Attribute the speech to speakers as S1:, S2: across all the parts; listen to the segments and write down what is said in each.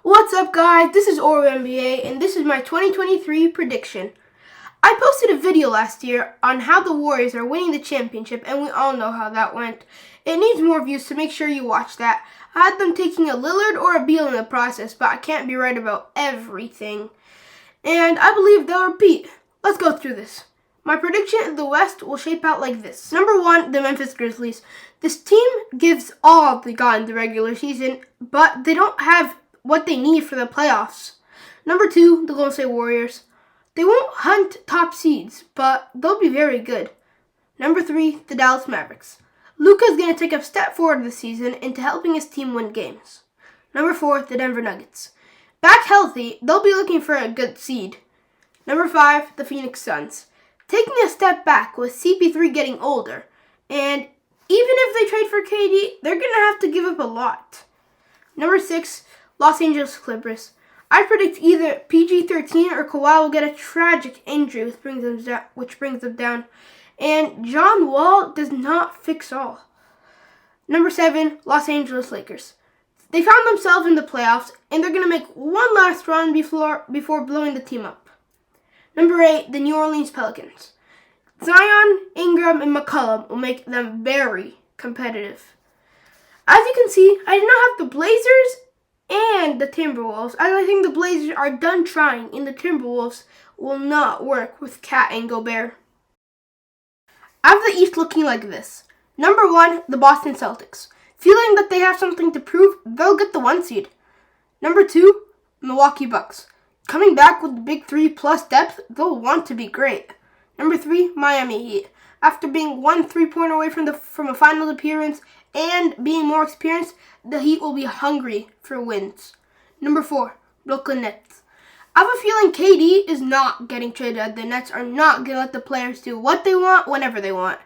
S1: What's up, guys? This is Oro NBA, and this is my 2023 prediction. I posted a video last year on how the Warriors are winning the championship, and we all know how that went. It needs more views, so make sure you watch that. I had them taking a Lillard or a Beal in the process, but I can't be right about everything. And I believe they'll repeat. Let's go through this. My prediction in the West will shape out like this. Number 1, the Memphis Grizzlies. This team gives all they got in the regular season, but they don't have what they need for the playoffs. Number 2, the Golden State Warriors. They won't hunt top seeds, but they'll be very good. Number 3, the Dallas Mavericks. Luka's going to take a step forward this season into helping his team win games. Number 4, the Denver Nuggets. Back healthy, they'll be looking for a good seed. Number 5, the Phoenix Suns. Taking a step back with CP3 getting older, and even if they trade for KD, they're going to have to give up a lot. Number 6, Los Angeles Clippers. I predict either PG-13 or Kawhi will get a tragic injury which brings them down. And John Wall does not fix all. Number 7, Los Angeles Lakers. They found themselves in the playoffs, and they're going to make one last run before blowing the team up. Number 8, the New Orleans Pelicans. Zion, Ingram, and McCollum will make them very competitive. As you can see, I did not have the Blazers and the Timberwolves, as I think the Blazers are done trying, and the Timberwolves will not work with Cat and Gobert. I have the East looking like this. Number 1, the Boston Celtics. Feeling that they have something to prove, they'll get the 1 seed. Number 2, Milwaukee Bucks. Coming back with the big 3 plus depth, they'll want to be great. Number 3, Miami Heat. After being 1 3-point away from a finals appearance and being more experienced, the Heat will be hungry for wins. Number 4, Brooklyn Nets. I have a feeling KD is not getting traded. The Nets are not going to let the players do what they want whenever they want.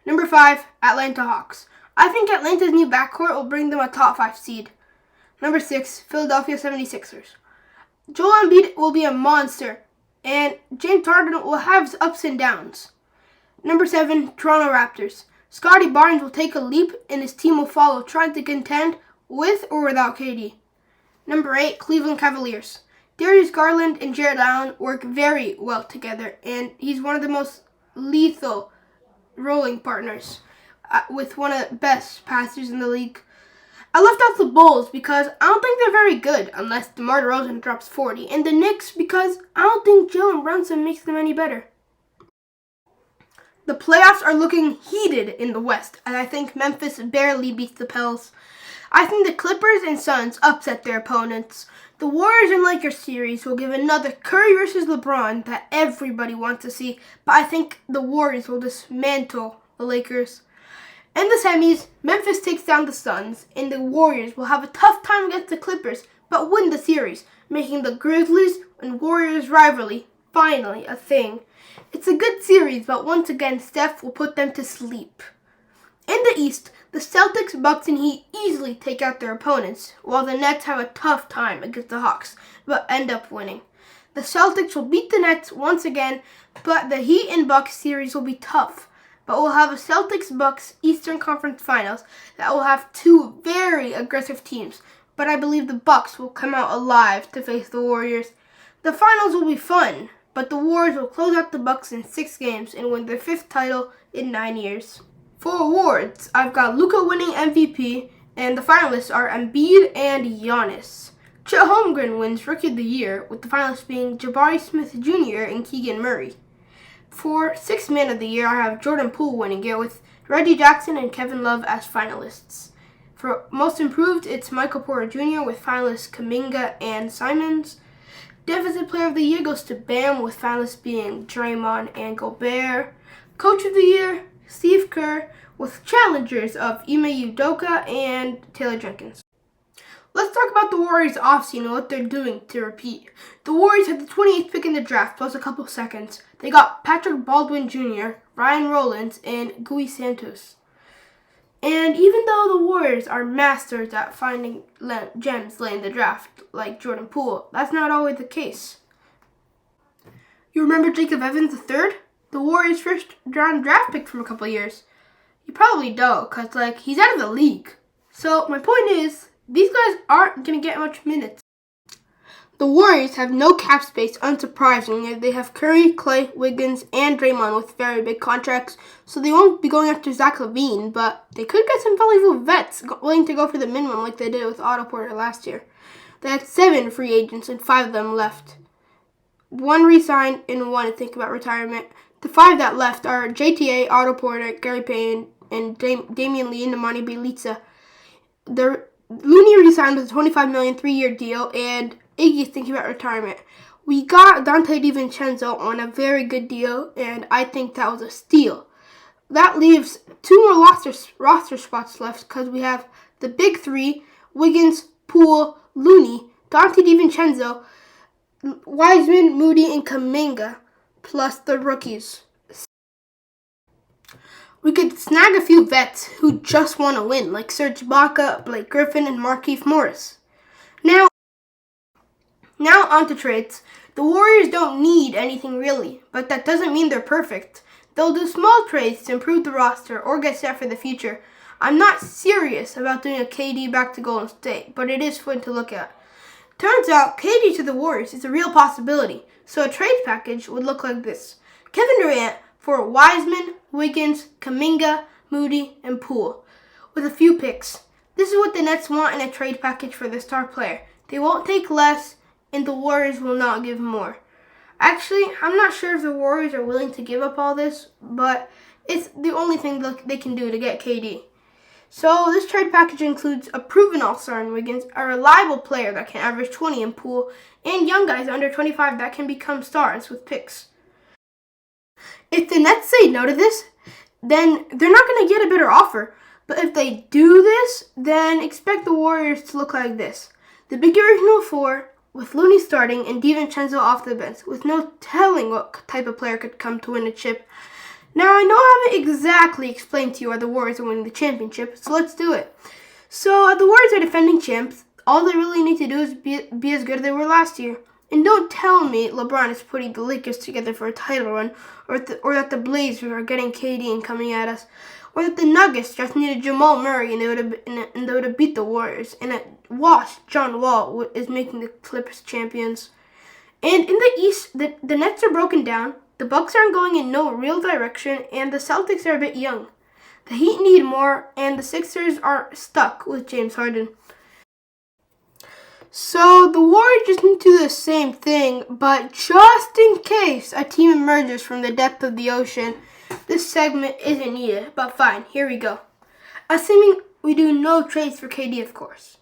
S1: Number 5, Atlanta Hawks. I think Atlanta's new backcourt will bring them a top 5 seed. Number 6, Philadelphia 76ers. Joel Embiid will be a monster, and James Harden will have ups and downs. Number 7, Toronto Raptors. Scottie Barnes will take a leap, and his team will follow, trying to contend with or without KD. Number 8, Cleveland Cavaliers. Darius Garland and Jared Allen work very well together, and he's one of the most lethal rolling partners with one of the best passers in the league. I left out the Bulls because I don't think they're very good unless DeMar DeRozan drops 40, and the Knicks because I don't think Jalen Brunson makes them any better. The playoffs are looking heated in the West, and I think Memphis barely beats the Pels. I think the Clippers and Suns upset their opponents. The Warriors and Lakers series will give another Curry versus LeBron that everybody wants to see, but I think the Warriors will dismantle the Lakers. In the semis, Memphis takes down the Suns, and the Warriors will have a tough time against the Clippers, but win the series, making the Grizzlies and Warriors rivalry finally a thing. It's a good series, but once again, Steph will put them to sleep. In the East, the Celtics, Bucks, and Heat easily take out their opponents, while the Nets have a tough time against the Hawks, but end up winning. The Celtics will beat the Nets once again, but the Heat and Bucks series will be tough. But we'll have a Celtics-Bucks Eastern Conference Finals that will have 2 very aggressive teams, but I believe the Bucks will come out alive to face the Warriors. The finals will be fun, but the Warriors will close out the Bucks in 6 games and win their 5th title in 9 years. For awards, I've got Luka winning MVP, and the finalists are Embiid and Giannis. Chet Holmgren wins Rookie of the Year, with the finalists being Jabari Smith Jr. and Keegan Murray. For 6th Man of the Year, I have Jordan Poole winning it, with Reggie Jackson and Kevin Love as finalists. For Most Improved, it's Michael Porter Jr. with finalists Kuminga and Simons. Defensive Player of the Year goes to Bam, with finalists being Draymond and Gobert. Coach of the Year, Steve Kerr, with challengers of Ime Udoka and Taylor Jenkins. Let's talk about the Warriors offseason and what they're doing to repeat. The Warriors had the 28th pick in the draft plus a couple seconds. They got Patrick Baldwin Jr., Ryan Rollins, and Gui Santos. And even though the Warriors are masters at finding gems late in the draft, like Jordan Poole, that's not always the case. You remember Jacob Evans III? The Warriors' first round draft pick from a couple years. You probably don't, because he's out of the league. So my point is, these guys aren't going to get much minutes. The Warriors have no cap space, unsurprisingly. They have Curry, Clay, Wiggins, and Draymond with very big contracts, so they won't be going after Zach LaVine, but they could get some valuable vets willing to go for the minimum like they did with Otto Porter last year. They had 7 free agents and 5 of them left. 1 re-signed and 1 to think about retirement. The 5 that left are JTA, Otto Porter, Gary Payton, and Damian Lee and Nemanja Bjelica. Looney re-signed with a $25 million 3-year deal, and Iggy's thinking about retirement. We got Dante DiVincenzo on a very good deal, and I think that was a steal. That leaves 2 more roster spots left because we have the big 3, Wiggins, Poole, Looney, Dante DiVincenzo, Wiseman, Moody, and Kuminga, plus the rookies. We could snag a few vets who just want to win, like Serge Ibaka, Blake Griffin, and Markieff Morris. Now on to trades. The Warriors don't need anything really, but that doesn't mean they're perfect. They'll do small trades to improve the roster or get set for the future. I'm not serious about doing a KD back to Golden State, but it is fun to look at. Turns out KD to the Warriors is a real possibility, so a trade package would look like this. Kevin Durant for Wiseman, Wiggins, Kuminga, Moody, and Poole, with a few picks. This is what the Nets want in a trade package for the star player. They won't take less, and the Warriors will not give more. Actually, I'm not sure if the Warriors are willing to give up all this, but it's the only thing they can do to get KD. So this trade package includes a proven all-star in Wiggins, a reliable player that can average 20 in Poole, and young guys under 25 that can become stars with picks. If the Nets say no to this, then they're not going to get a better offer. But if they do this, then expect the Warriors to look like this. The big original 4, with Looney starting and DiVincenzo off the bench, with no telling what type of player could come to win a chip. Now, I know I haven't exactly explained to you why the Warriors are winning the championship, so let's do it. So, the Warriors are defending champs. All they really need to do is be as good as they were last year. And don't tell me LeBron is putting the Lakers together for a title run, or that the Blazers are getting KD and coming at us, or that the Nuggets just needed Jamal Murray and they would have beat the Warriors. And at wash, John Wall is making the Clippers champions. And in the East, the Nets are broken down, the Bucks aren't going in no real direction, and the Celtics are a bit young. The Heat need more, and the Sixers are stuck with James Harden. So the Warriors just need to do the same thing, but just in case a team emerges from the depth of the ocean, this segment isn't needed, but fine, here we go. Assuming we do no trades for KD, of course.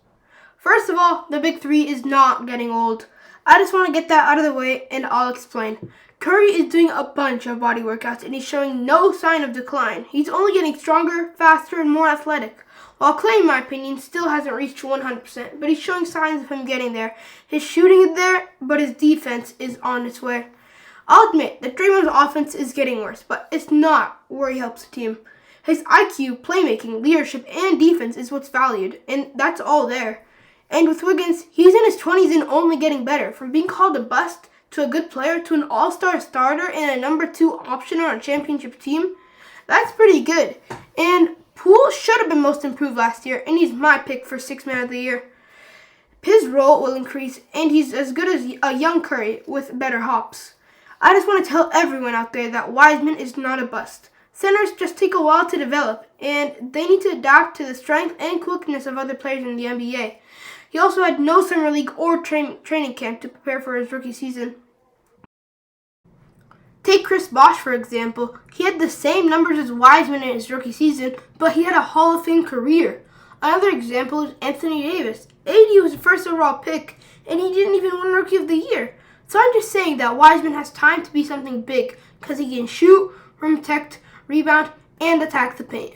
S1: First of all, the big 3 is not getting old. I just want to get that out of the way, and I'll explain. Curry is doing a bunch of body workouts, and he's showing no sign of decline. He's only getting stronger, faster, and more athletic. While Clay, in my opinion, still hasn't reached 100%, but he's showing signs of him getting there. His shooting is there, but his defense is on its way. I'll admit that Draymond's offense is getting worse, but it's not where he helps the team. His IQ, playmaking, leadership, and defense is what's valued, and that's all there. And with Wiggins, he's in his 20s and only getting better. From being called a bust to a good player to an all-star starter and a number 2 option on a championship team, that's pretty good. And Poole should have been most improved last year, and he's my pick for 6th man of the year. His role will increase, and he's as good as a young Curry with better hops. I just want to tell everyone out there that Wiseman is not a bust. Centers just take a while to develop, and they need to adapt to the strength and quickness of other players in the NBA. He also had no summer league or training camp to prepare for his rookie season. Take Chris Bosh, for example. He had the same numbers as Wiseman in his rookie season, but he had a Hall of Fame career. Another example is Anthony Davis. AD was the first overall pick, and he didn't even win Rookie of the Year. So I'm just saying that Wiseman has time to be something big, because he can shoot, rim protect, rebound, and attack the paint.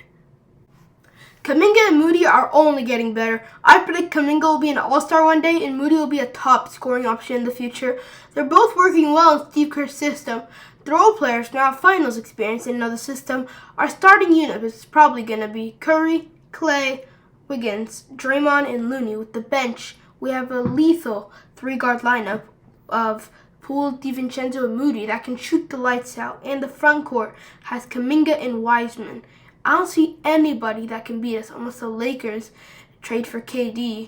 S1: Kuminga and Moody are only getting better. I predict Kuminga will be an all-star one day and Moody will be a top scoring option in the future. They're both working well in Steve Kerr's system. The role players now have finals experience in another system. Our starting unit is probably going to be Curry, Clay, Wiggins, Draymond, and Looney. With the bench, we have a lethal 3-guard lineup of Poole, DiVincenzo, and Moody that can shoot the lights out. And the front court has Kuminga and Wiseman. I don't see anybody that can beat us unless the Lakers trade for KD.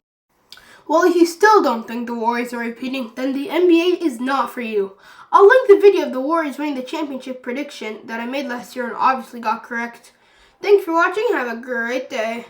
S1: Well, if you still don't think the Warriors are repeating, then the NBA is not for you. I'll link the video of the Warriors winning the championship prediction that I made last year and obviously got correct. Thanks for watching. Have a great day.